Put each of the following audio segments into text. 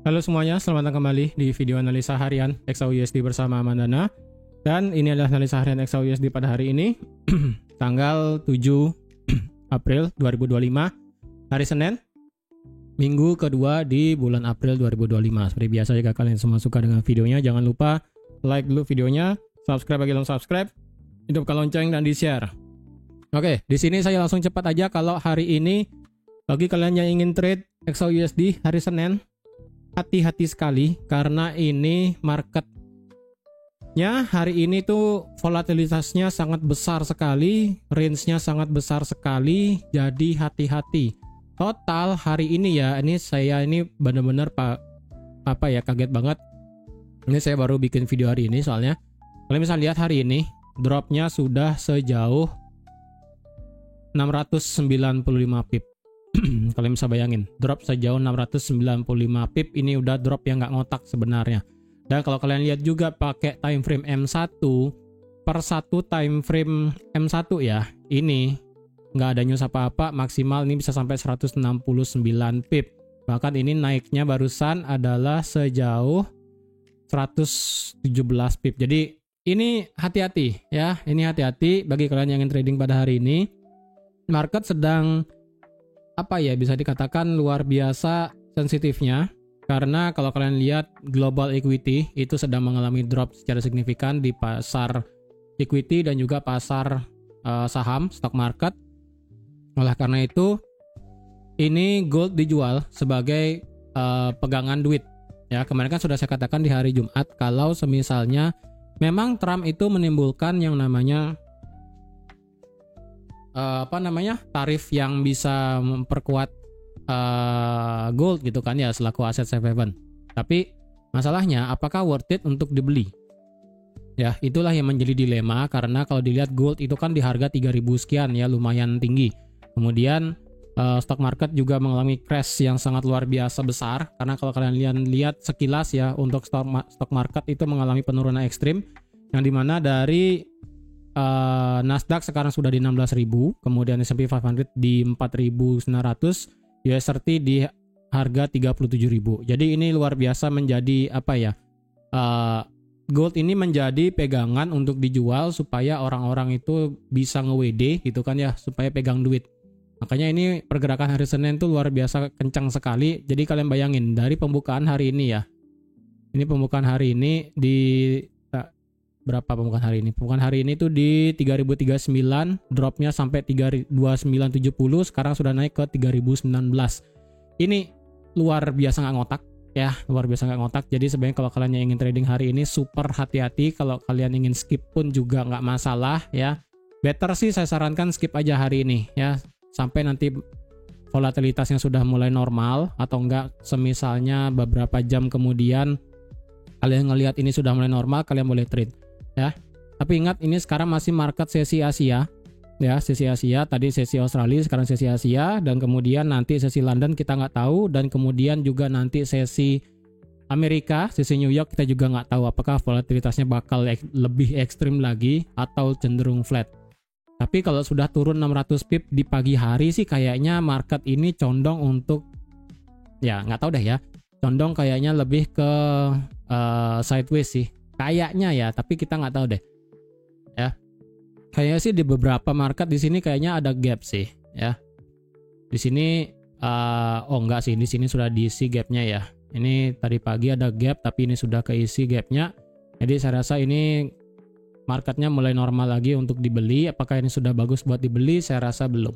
Halo semuanya, selamat datang kembali di video analisa harian XAUUSD bersama Mandana. Dan ini adalah analisa harian XAUUSD pada hari ini, tanggal 7 April 2025, hari Senin, minggu kedua di bulan April 2025. Seperti biasa, jika kalian semua suka dengan videonya, jangan lupa like dulu videonya, subscribe bagi belum subscribe, hidupkan lonceng dan di-share. Oke, di sini saya langsung cepat aja. Kalau hari ini, bagi kalian yang ingin trade XAUUSD hari Senin, hati-hati sekali karena ini marketnya hari ini tuh volatilitasnya sangat besar sekali, range-nya sangat besar sekali, jadi hati-hati. Total hari ini ya, ini saya ini benar-benar kaget banget. Ini saya baru bikin video hari ini soalnya. Kalian bisa lihat hari ini dropnya sudah sejauh 695 pip. Kalian bisa bayangin, drop sejauh 695 pip ini udah drop yang nggak ngotak sebenarnya. Dan kalau kalian lihat juga pakai time frame M1 per satu time frame M1 ya, ini nggak ada news apa-apa, maksimal ini bisa sampai 169 pip. Bahkan ini naiknya barusan adalah sejauh 117 pip. Jadi ini hati-hati ya, ini hati-hati bagi kalian yang ingin trading pada hari ini. Market sedang bisa dikatakan luar biasa sensitifnya, karena kalau kalian lihat global equity itu sedang mengalami drop secara signifikan di pasar equity dan juga pasar saham stock market. Oleh karena itu ini gold dijual sebagai pegangan duit ya. Kemarin kan sudah saya katakan di hari Jumat kalau semisalnya memang Trump itu menimbulkan yang namanya tarif yang bisa memperkuat gold gitu kan ya, selaku aset safe haven. Tapi masalahnya apakah worth it untuk dibeli? Ya, itulah yang menjadi dilema, karena kalau dilihat gold itu kan di harga 3.000 sekian ya, lumayan tinggi. Kemudian stock market juga mengalami crash yang sangat luar biasa besar, karena kalau kalian lihat sekilas ya, untuk stock market itu mengalami penurunan ekstrim, yang dimana dari Nasdaq sekarang sudah di 16.000, kemudian S&P 500 di 4.900, US30 di harga 37.000. Jadi ini luar biasa menjadi gold ini menjadi pegangan untuk dijual supaya orang-orang itu bisa nge-WD gitu kan ya, supaya pegang duit. Makanya ini pergerakan hari Senin itu luar biasa kencang sekali. Jadi kalian bayangin dari pembukaan hari ini ya. Ini pembukaan hari ini di berapa pembukaan hari ini? Pembukaan hari ini tuh di 3039, dropnya sampai 2970, sekarang sudah naik ke 3019. Ini luar biasa nggak ngotak ya, luar biasa nggak ngotak. Jadi sebenarnya kalau kalian yang ingin trading hari ini super hati-hati. Kalau kalian ingin skip pun juga nggak masalah ya. Better sih saya sarankan skip aja hari ini ya, sampai nanti volatilitasnya sudah mulai normal, atau enggak semisalnya beberapa jam kemudian kalian ngelihat ini sudah mulai normal, kalian boleh trade ya. Tapi ingat, ini sekarang masih market sesi Asia ya, sesi Asia, tadi sesi Australia, sekarang sesi Asia, dan kemudian nanti sesi London kita nggak tahu, dan kemudian juga nanti sesi Amerika, sesi New York kita juga nggak tahu apakah volatilitasnya bakal lebih ekstrim lagi atau cenderung flat. Tapi kalau sudah turun 600 pip di pagi hari sih kayaknya market ini condong untuk, ya nggak tahu deh ya, condong kayaknya lebih ke sideways sih kayaknya ya, tapi kita nggak tahu deh ya. Kayaknya sih di beberapa market di sini kayaknya ada gap sih ya. Di sini enggak sih, di sini sudah diisi gapnya ya. Ini tadi pagi ada gap, tapi ini sudah keisi gapnya. Jadi saya rasa ini marketnya mulai normal lagi untuk dibeli. Apakah ini sudah bagus buat dibeli? Saya rasa belum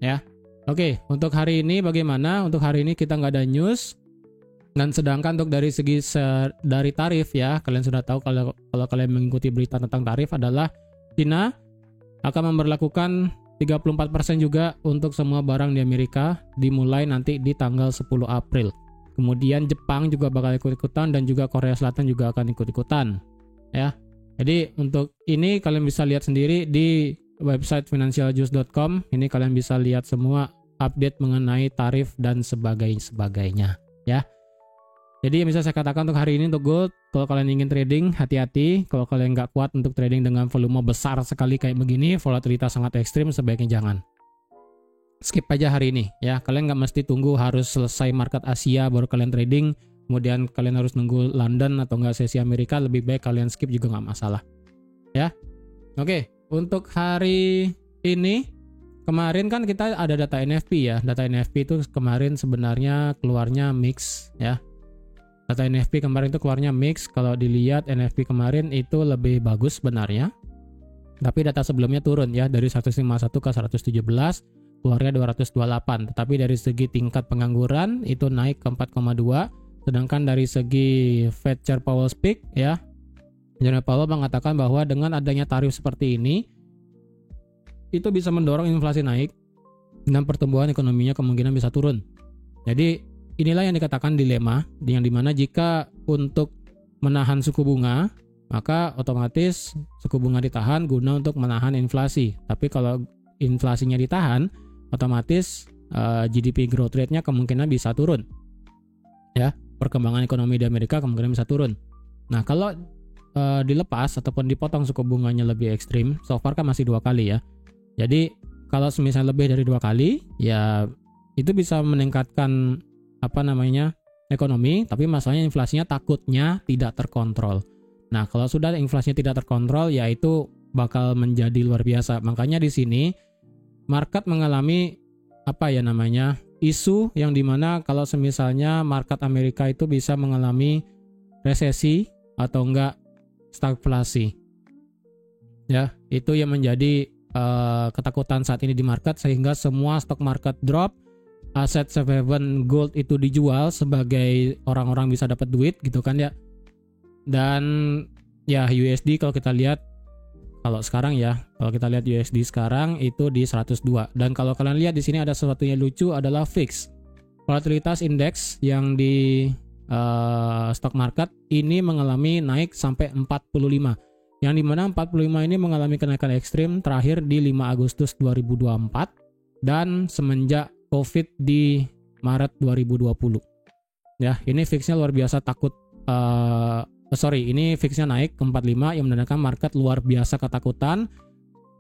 ya. Oke, untuk hari ini bagaimana? Untuk hari ini kita nggak ada news. Dan sedangkan untuk dari segi dari tarif ya, kalian sudah tahu kalau kalian mengikuti berita tentang tarif adalah China akan memberlakukan 34% juga untuk semua barang di Amerika dimulai nanti di tanggal 10 April. Kemudian Jepang juga bakal ikut-ikutan, dan juga Korea Selatan juga akan ikut-ikutan ya. Jadi untuk ini kalian bisa lihat sendiri di website financialjuice.com. Ini kalian bisa lihat semua update mengenai tarif dan sebagainya ya. Jadi yang bisa saya katakan untuk hari ini untuk gold, kalau kalian ingin trading, hati-hati. Kalau kalian nggak kuat untuk trading dengan volume besar sekali kayak begini, volatilitas sangat ekstrim, sebaiknya jangan. skip aja hari ini ya. Kalian nggak mesti tunggu harus selesai market Asia baru kalian trading. kemudian kalian harus nunggu London atau enggak sesi Amerika, lebih baik kalian skip juga nggak masalah ya. Oke, untuk hari ini kemarin kan kita ada data NFP ya. Data NFP itu kemarin sebenarnya keluarnya mix ya. Data NFP kemarin itu keluarnya mix. Kalau dilihat NFP kemarin itu lebih bagus sebenarnya. Tapi data sebelumnya turun ya, dari 151 ke 117, keluarnya 228. Tetapi dari segi tingkat pengangguran itu naik ke 4,2. Sedangkan dari segi Fed Chair Powell speak ya, Jerome Powell mengatakan bahwa dengan adanya tarif seperti ini, itu bisa mendorong inflasi naik dan pertumbuhan ekonominya kemungkinan bisa turun. Jadi inilah yang dikatakan dilema, yang dimana jika untuk menahan suku bunga, maka otomatis suku bunga ditahan guna untuk menahan inflasi. Tapi kalau inflasinya ditahan, otomatis GDP growth rate-nya kemungkinan bisa turun. Ya, perkembangan ekonomi di Amerika kemungkinan bisa turun. Nah, kalau dilepas ataupun dipotong suku bunganya lebih ekstrim, so far kan masih 2 kali ya. Jadi kalau misalnya lebih dari 2 kali, ya itu bisa meningkatkan ekonomi, tapi masalahnya inflasinya takutnya tidak terkontrol. Nah, kalau sudah inflasinya tidak terkontrol, ya itu bakal menjadi luar biasa. Makanya di sini market mengalami isu yang dimana kalau semisalnya market Amerika itu bisa mengalami resesi atau enggak stagflasi. Ya, itu yang menjadi ketakutan saat ini di market, sehingga semua stock market drop, aset safe haven gold itu dijual sebagai orang-orang bisa dapat duit gitu kan ya. Dan ya USD kalau kita lihat USD sekarang itu di 102. Dan kalau kalian lihat di sini ada sesuatu yang lucu, adalah VIX, volatilitas indeks yang di stock market ini mengalami naik sampai 45. Yang dimana 45 ini mengalami kenaikan ekstrim terakhir di 5 Agustus 2024 dan semenjak COVID di Maret 2020. Ya, ini VIX-nya luar biasa ini VIX-nya naik ke 45 yang menandakan market luar biasa ketakutan.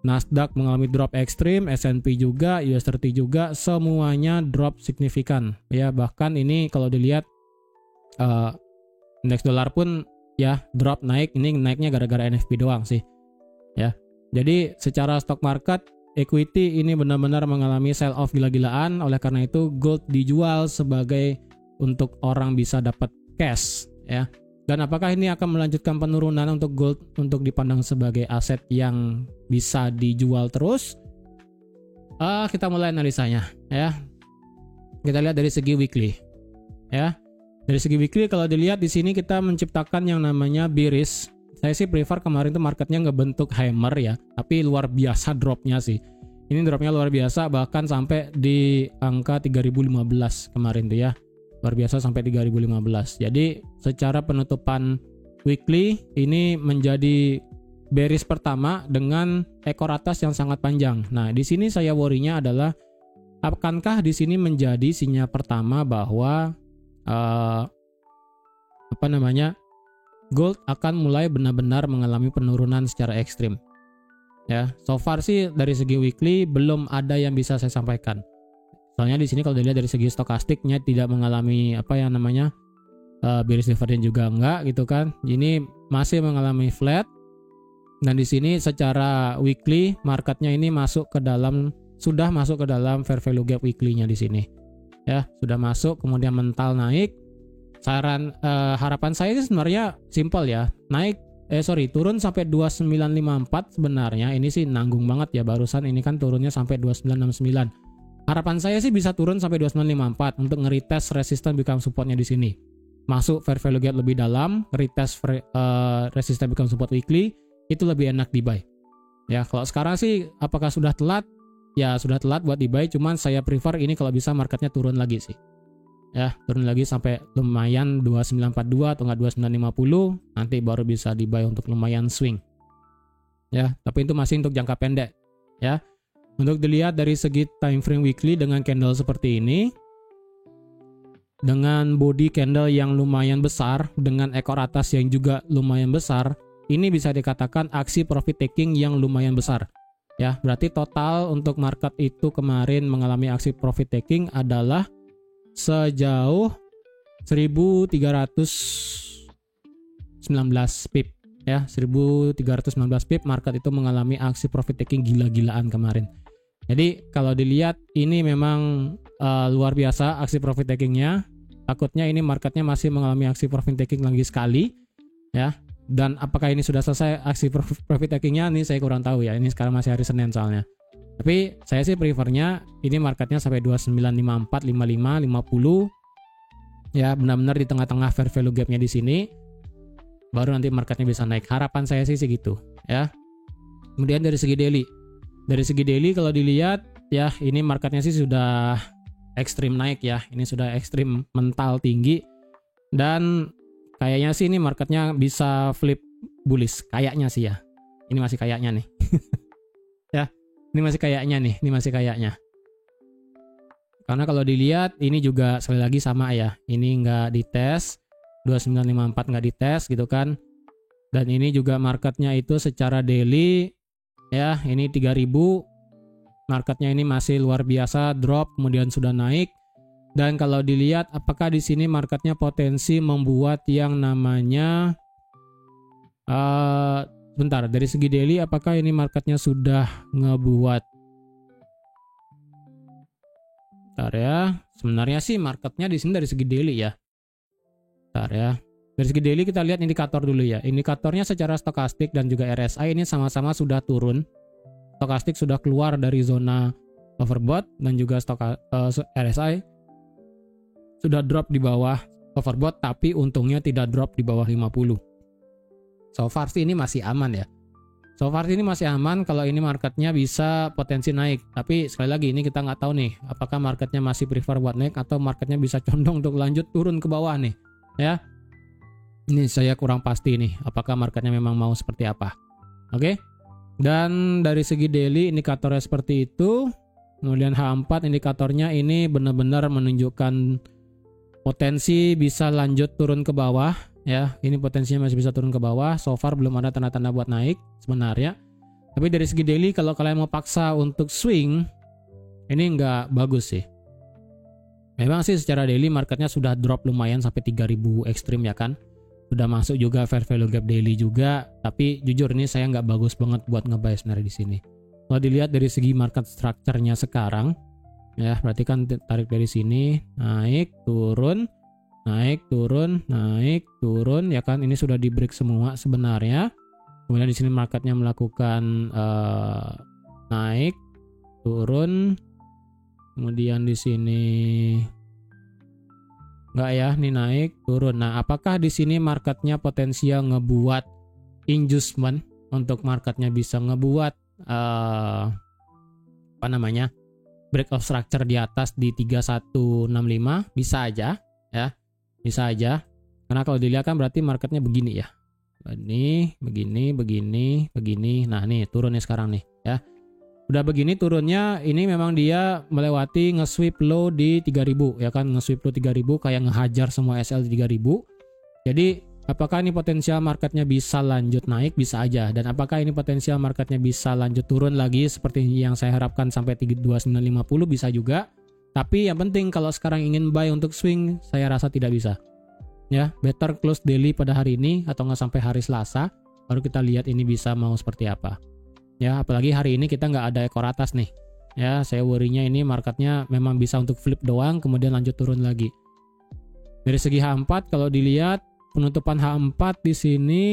Nasdaq mengalami drop ekstrim, S&P juga, US30 juga, semuanya drop signifikan. Ya, bahkan ini kalau dilihat indeks dolar pun ya drop naik, ini naiknya gara-gara NFP doang sih. Ya. Jadi secara stock market, equity ini benar-benar mengalami sell off gila-gilaan, oleh karena itu gold dijual sebagai untuk orang bisa dapat cash, ya. Dan apakah ini akan melanjutkan penurunan untuk gold untuk dipandang sebagai aset yang bisa dijual terus? Kita mulai analisanya, ya. Kita lihat dari segi weekly, ya. Dari segi weekly kalau dilihat di sini kita menciptakan yang namanya bearish. Saya sih prefer kemarin tuh marketnya ngebentuk hammer ya, tapi luar biasa dropnya sih. Ini dropnya luar biasa, bahkan sampai di angka 3015 kemarin tuh ya. Luar biasa sampai 3015. Jadi secara penutupan weekly ini menjadi bearish pertama dengan ekor atas yang sangat panjang. Nah, di sini saya worry-nya adalah akankah di sini menjadi sinyal pertama bahwa gold akan mulai benar-benar mengalami penurunan secara ekstrim. Ya, so far sih dari segi weekly belum ada yang bisa saya sampaikan. Soalnya di sini kalau dilihat dari segi stokastiknya tidak mengalami bearish divergence juga enggak gitu kan. Ini masih mengalami flat. Dan di sini secara weekly marketnya ini sudah masuk ke dalam fair value gap weekly-nya di sini. Ya, sudah masuk kemudian mental naik. Harapan saya sih sebenarnya simple ya. Turun sampai 2954 sebenarnya. Ini sih nanggung banget ya, barusan ini kan turunnya sampai 2969. Harapan saya sih bisa turun sampai 2954 untuk nge-retest resistance become supportnya di sini. Masuk fair value gap lebih dalam, retest resistance become support weekly, itu lebih enak di buy. Ya, kalau sekarang sih apakah sudah telat? Ya, sudah telat buat di buy, cuman saya prefer ini kalau bisa marketnya turun lagi sih. Ya, turun lagi sampai lumayan 2942 atau enggak 2950, nanti baru bisa di buy untuk lumayan swing. Ya, tapi itu masih untuk jangka pendek, ya. Untuk dilihat dari segi time frame weekly dengan candle seperti ini, dengan body candle yang lumayan besar, dengan ekor atas yang juga lumayan besar, ini bisa dikatakan aksi profit taking yang lumayan besar. Ya, berarti total untuk market itu kemarin mengalami aksi profit taking adalah sejauh 1319 pip ya, 1319 pip. Market itu mengalami aksi profit taking gila-gilaan kemarin. Jadi kalau dilihat ini memang luar biasa aksi profit takingnya. Takutnya ini marketnya masih mengalami aksi profit taking lagi sekali ya. Dan apakah ini sudah selesai aksi profit takingnya, ini saya kurang tahu ya. Ini sekarang masih hari Senin soalnya. Tapi saya sih prefernya ini marketnya sampai 2954, 55, 50 ya, benar-benar di tengah-tengah fair value gapnya di sini, baru nanti marketnya bisa naik. Harapan saya sih segitu ya. Kemudian dari segi daily kalau dilihat ya, ini marketnya sih sudah ekstrim naik ya. Ini sudah ekstrim mental tinggi, dan kayaknya sih ini marketnya bisa flip bullish kayaknya sih ya. Ini masih kayaknya nih. Ya, ini masih kayaknya. Karena kalau dilihat ini juga sekali lagi sama ya. Ini nggak dites, 2954 nggak dites gitu kan. Dan ini juga marketnya itu secara daily ya, ini 3000. Marketnya ini masih luar biasa drop, kemudian sudah naik. Dan kalau dilihat apakah di sini marketnya potensi membuat yang namanya bentar, dari segi daily apakah ini marketnya sudah ngebuat, bentar ya, sebenarnya sih marketnya di sini dari segi daily ya. Bentar ya. Dari segi daily kita lihat indikator dulu ya. Indikatornya secara stokastik dan juga RSI ini sama-sama sudah turun. Stokastik sudah keluar dari zona overbought, dan juga RSI sudah drop di bawah overbought, tapi untungnya tidak drop di bawah 50. So far sih ini masih aman ya. Kalau ini marketnya bisa potensi naik. Tapi sekali lagi ini kita nggak tahu nih, apakah marketnya masih prefer buat naik atau marketnya bisa condong untuk lanjut turun ke bawah nih ya. Ini saya kurang pasti nih, apakah marketnya memang mau seperti apa. Oke. Dan dari segi daily indikatornya seperti itu. Kemudian H4 indikatornya ini benar-benar menunjukkan potensi bisa lanjut turun ke bawah ya. Ini potensinya masih bisa turun ke bawah. So far belum ada tanda-tanda buat naik sebenarnya. Tapi dari segi daily kalau kalian mau paksa untuk swing, ini nggak bagus sih. Memang sih secara daily marketnya sudah drop lumayan sampai 3000 ekstrim ya kan. Sudah masuk juga fair value gap daily juga, tapi jujur ini saya nggak bagus banget buat nge-buy sebenarnya di sini. Kalau dilihat dari segi market structure-nya sekarang, ya berarti kan tarik dari sini, naik, turun, ya kan, ini sudah di break semua sebenarnya. Kemudian di sini marketnya melakukan naik, turun, kemudian di sini nggak ya, ini naik turun. Nah, apakah di sini marketnya potensial ngebuat inducement untuk marketnya bisa ngebuat break of structure di atas di 3165? Bisa aja ya, bisa aja. Karena kalau dilihat kan berarti marketnya begini ya, begini. Nah nih turun nih sekarang nih ya. Udah begini turunnya, ini memang dia melewati nge-sweep low di 3000 ya kan, nge-sweep low 3000 kayak ngehajar semua SL di 3000. Jadi apakah ini potensial marketnya bisa lanjut naik? Bisa aja. Dan apakah ini potensial marketnya bisa lanjut turun lagi seperti yang saya harapkan sampai 2950? Bisa juga. Tapi yang penting kalau sekarang ingin buy untuk swing, saya rasa tidak bisa. Ya, better close daily pada hari ini atau nggak sampai hari Selasa, baru kita lihat ini bisa mau seperti apa. Ya, apalagi hari ini kita nggak ada ekor atas nih. Ya, saya worry-nya ini marketnya memang bisa untuk flip doang, kemudian lanjut turun lagi. Dari segi H4, kalau dilihat penutupan H4 di sini,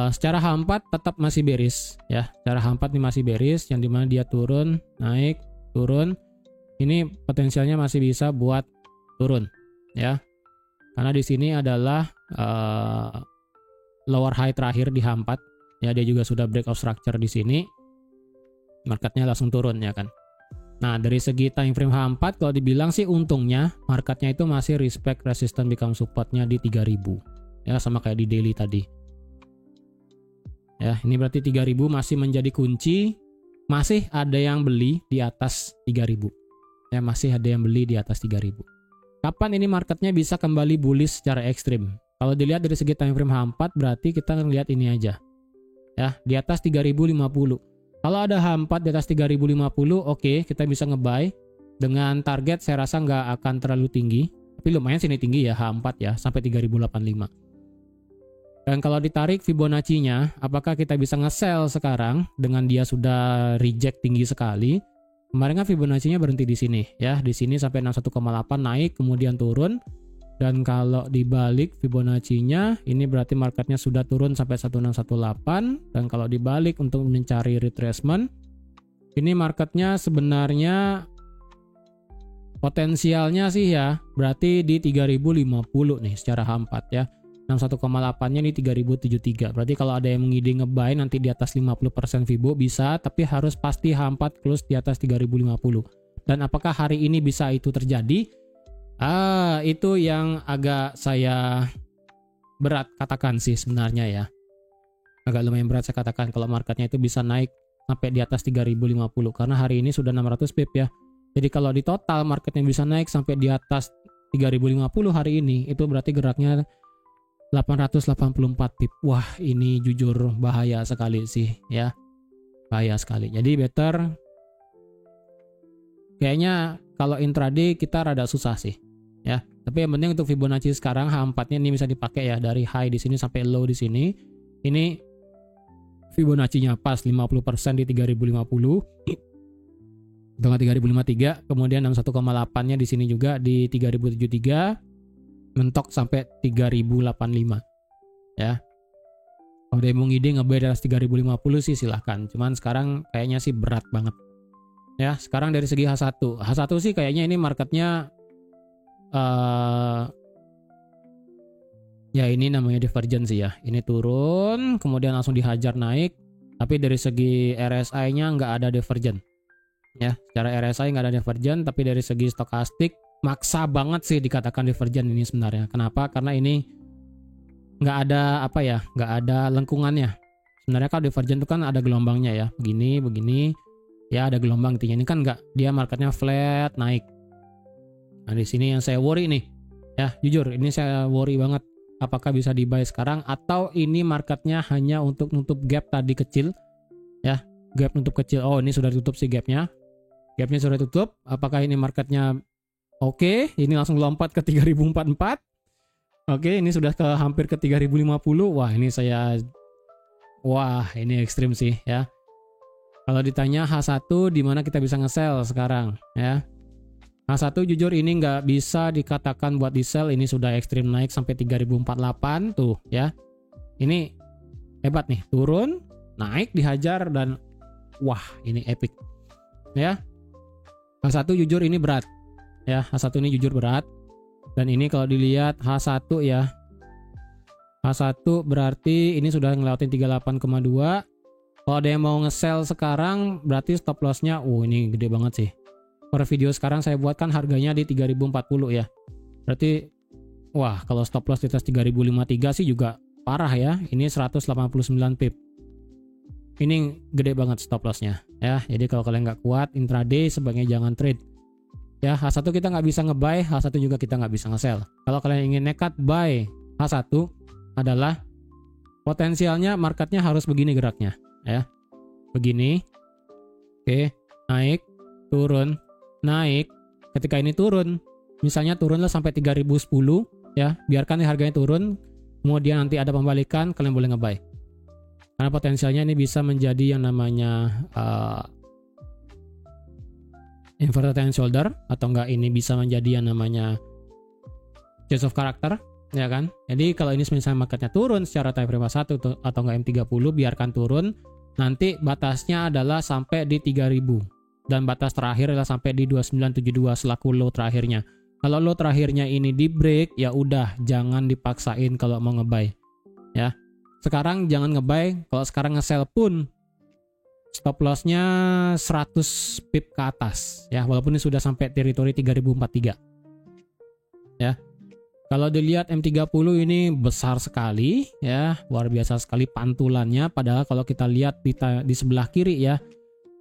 secara H4 tetap masih bearish. Ya, secara H4 ini masih bearish, yang dimana dia turun, naik, turun. Ini potensialnya masih bisa buat turun. Ya, karena di sini adalah lower high terakhir di H4. Ya, dia juga sudah break of structure di sini. Marketnya langsung turun ya kan. Nah, dari segi time frame H4 kalau dibilang sih untungnya marketnya itu masih respect resistance become supportnya di 3000. Ya, sama kayak di daily tadi. Ya, ini berarti 3000 masih menjadi kunci. Masih ada yang beli di atas 3000. Ya, masih ada yang beli di atas 3000. Kapan ini marketnya bisa kembali bullish secara ekstrim? Kalau dilihat dari segi time frame H4 berarti kita lihat ini aja. Ya, di atas 3050. Kalau ada H4 di atas 3050, oke, kita bisa nge-buy. Dengan target saya rasa nggak akan terlalu tinggi, tapi lumayan sini tinggi ya, H4 ya, sampai 3085. Dan kalau ditarik Fibonacci-nya, apakah kita bisa nge-sell sekarang dengan dia sudah reject tinggi sekali? Kemarin kan Fibonacci-nya berhenti di sini ya, di sini sampai 61,8 naik kemudian turun. Dan kalau dibalik Fibonacci-nya, ini berarti marketnya sudah turun sampai 1618. Dan kalau dibalik untuk mencari retracement, ini marketnya sebenarnya potensialnya sih ya, berarti di 3050 nih secara H4 ya. 61,8-nya ini 3073. Berarti kalau ada yang mengide nge-buy nanti di atas 50% Fibo bisa, tapi harus pasti H4 close di atas 3050. Dan apakah hari ini bisa itu terjadi? Itu yang agak saya berat katakan sih sebenarnya ya. Agak lumayan berat saya katakan kalau marketnya itu bisa naik sampai di atas 3050 karena hari ini sudah 600 pip ya. Jadi kalau di total marketnya bisa naik sampai di atas 3050 hari ini, itu berarti geraknya 884 pip. Wah, ini jujur bahaya sekali sih ya. Bahaya sekali. Jadi better kayaknya kalau intraday kita rada susah sih ya. Tapi yang penting untuk Fibonacci sekarang H4-nya ini bisa dipakai ya, dari high di sini sampai low di sini. Ini Fibonacci-nya pas 50% di 3050. Dengan 3053, kemudian 61,8-nya di sini juga di 3073, mentok sampai 3085 ya. Kalau dia mau ngide nge-buy di atas 3050 sih silahkan, cuman sekarang kayaknya sih berat banget ya. Sekarang dari segi H1 sih kayaknya ini marketnya ya ini namanya divergence ya, ini turun kemudian langsung dihajar naik, tapi dari segi RSI-nya nggak ada divergence ya. Secara RSI nggak ada divergent, tapi dari segi stokastik maksa banget sih dikatakan divergent ini sebenarnya. Kenapa? Karena ini nggak ada apa ya, nggak ada lengkungannya. Sebenarnya kalau divergent itu kan ada gelombangnya ya, begini ya, ada gelombang intinya. Ini kan nggak, dia marketnya flat naik. Nah di sini yang saya worry nih ya, jujur ini saya worry banget. Apakah bisa di buy sekarang atau ini marketnya hanya untuk nutup gap tadi kecil ya, gap nutup kecil. Oh ini sudah ditutup sih gapnya. Gapnya sudah tutup. Apakah ini marketnya oke? Ini langsung lompat ke 3044. Oke, ini sudah ke hampir ke 3050. Wah, ini ekstrim sih ya. Kalau ditanya H1 di mana kita bisa nge-sell sekarang ya. H1 jujur ini nggak bisa dikatakan buat di-sell, ini sudah ekstrim naik sampai 3048 tuh ya. Ini hebat nih, turun, naik, dihajar dan wah, ini epic. Ya. H1 jujur ini berat. Ya, H1 ini jujur berat. Dan ini kalau dilihat H1 ya. H1 berarti ini sudah ngelewatin 38,2. Kalau ada yang mau nge-sell sekarang berarti stop loss-nya ini gede banget sih. Per video sekarang saya buat kan harganya di 3040 ya. Berarti wah, kalau stop loss di atas 3053 sih juga parah ya. Ini 189 pip. Ini gede banget stop loss-nya ya. Jadi kalau kalian nggak kuat intraday sebaiknya jangan trade. Ya, H1 kita nggak bisa nge-buy, H1 juga kita nggak bisa nge-sell. Kalau kalian ingin nekat buy H1 adalah potensialnya marketnya harus begini geraknya ya. Begini. Oke, naik, turun, naik. Ketika ini turun, misalnya turunlah sampai 3010 ya, biarkan harganya turun, kemudian nanti ada pembalikan, kalian boleh nge-buy. Karena potensialnya ini bisa menjadi yang namanya inverted head and shoulder, atau enggak ini bisa menjadi yang namanya change of character, ya kan? Jadi kalau ini misalnya marketnya turun secara time frame 1 atau enggak M30, biarkan turun. Nanti batasnya adalah sampai di 3000 dan batas terakhir adalah sampai di 2972 selaku low terakhirnya. Kalau low terakhirnya ini di break, ya udah jangan dipaksain kalau mau nge-buy. Ya. Sekarang jangan nge-buy, kalau sekarang nge-sell pun stop loss-nya 100 pip ke atas ya, walaupun ini sudah sampai teritori 3043. Ya. Kalau dilihat M30 ini besar sekali ya, luar biasa sekali pantulannya, padahal kalau kita lihat di sebelah kiri ya.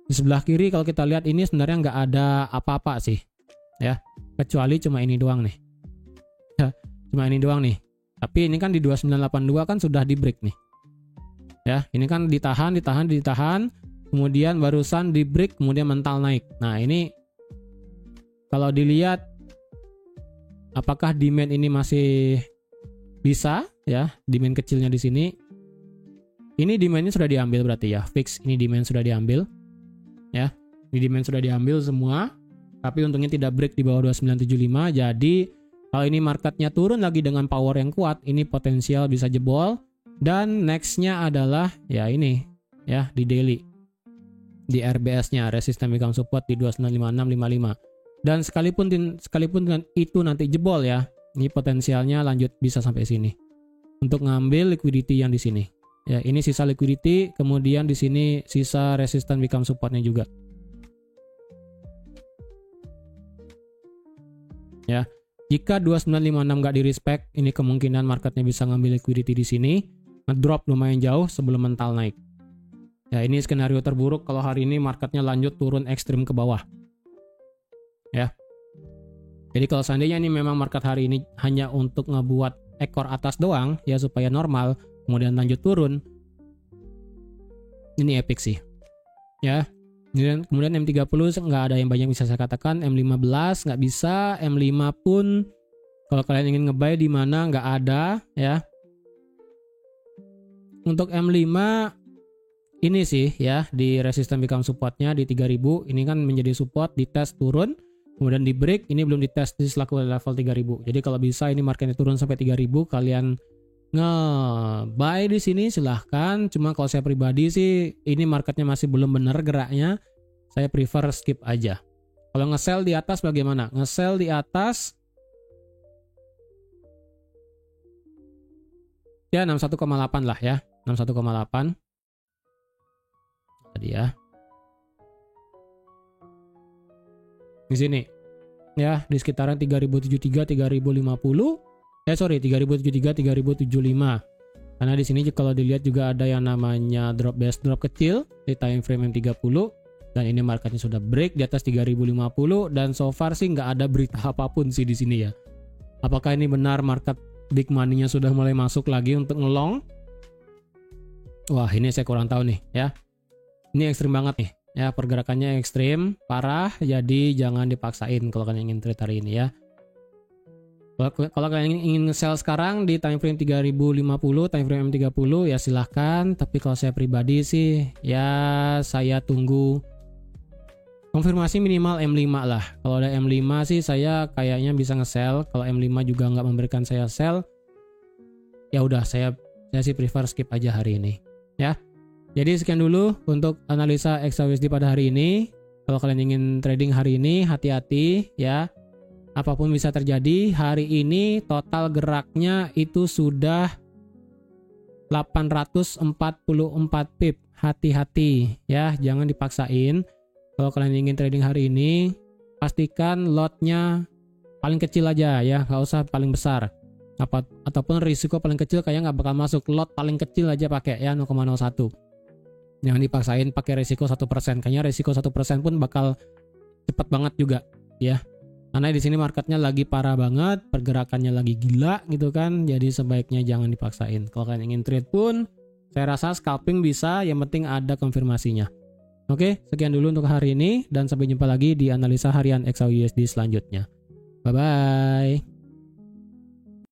Di sebelah kiri kalau kita lihat ini sebenarnya nggak ada apa-apa sih. Ya, kecuali cuma ini doang nih. Ya, cuma ini doang nih. Tapi ini kan di 2982 kan sudah di break nih. Ya, ini kan ditahan, kemudian barusan di break, kemudian mental naik. Nah, ini kalau dilihat apakah demand ini masih bisa ya, demand kecilnya di sini. Ini demandnya sudah diambil berarti ya, fix ini demand sudah diambil ya. Ini demand sudah diambil semua, tapi untungnya tidak break di bawah 2975. Jadi kalau ini marketnya turun lagi dengan power yang kuat, ini potensial bisa jebol. Dan nextnya adalah ya ini ya, di daily, di RBS-nya, resistance become support di 295655. Dan sekalipun dengan itu nanti jebol ya, ini potensialnya lanjut bisa sampai sini untuk ngambil liquidity yang di sini. Ya, ini sisa liquidity, kemudian di sini sisa resistance become supportnya juga. Ya, jika 2956 nggak di respect, ini kemungkinan marketnya bisa ngambil liquidity di sini, ngedrop lumayan jauh sebelum mental naik. Ya, ini skenario terburuk kalau hari ini marketnya lanjut turun ekstrim ke bawah. Ya. Jadi kalau seandainya ini memang market hari ini hanya untuk ngebuat ekor atas doang ya supaya normal, kemudian lanjut turun, ini epic sih. Ya. Kemudian M30 nggak ada yang banyak bisa saya katakan, M15 nggak bisa, M5 pun kalau kalian ingin nge-buy di mana nggak ada ya. Untuk M5 ini sih ya, di resistance become supportnya di 3000, ini kan menjadi support, di tes turun, kemudian di break, ini belum dites di selaku level 3000. Jadi kalau bisa ini marketnya turun sampai 3000, kalian nge-buy di sini silahkan. Cuma kalau saya pribadi sih, ini marketnya masih belum benar geraknya, saya prefer skip aja. Kalau nge-sell di atas bagaimana? Nge-sell di atas ya 61,8 lah ya, 61,8 tadi ya. Di sini ya, di sekitaran 3073 3050. 3073 3075. Karena di sini kalau dilihat juga ada yang namanya drop kecil di time frame M30, dan ini marketnya sudah break di atas 3050, dan so far sih nggak ada berita apapun sih di sini ya. Apakah ini benar market big money-nya sudah mulai masuk lagi untuk ngelong? Wah, ini saya kurang tahu nih ya. Ini ekstrim banget nih. Ya, pergerakannya ekstrim, parah, jadi jangan dipaksain kalau kalian ingin trade hari ini ya. Kalau kalian ingin sell sekarang di time frame 3050, time frame M30 ya silahkan. Tapi kalau saya pribadi sih ya saya tunggu konfirmasi minimal M5 lah. Kalau ada M5 sih saya kayaknya bisa nge-sell. Kalau M5 juga nggak memberikan saya sell, ya udah saya sih prefer skip aja hari ini ya. Jadi sekian dulu untuk analisa XAUSD pada hari ini. Kalau kalian ingin trading hari ini, hati-hati ya. Apapun bisa terjadi, hari ini total geraknya itu sudah 844 pip. Hati-hati ya, jangan dipaksain. Kalau kalian ingin trading hari ini, pastikan lotnya paling kecil aja ya, nggak usah paling besar. Ataupun risiko paling kecil kayak nggak bakal masuk, lot paling kecil aja pakai ya 0,01. Jangan dipaksain pakai risiko 1%. Kayaknya risiko 1% pun bakal cepat banget juga ya. Karena di sini marketnya lagi parah banget, pergerakannya lagi gila gitu kan. Jadi sebaiknya jangan dipaksain. Kalau kalian ingin trade pun, saya rasa scalping bisa, yang penting ada konfirmasinya. Oke, sekian dulu untuk hari ini dan sampai jumpa lagi di analisa harian XAUUSD selanjutnya. Bye bye.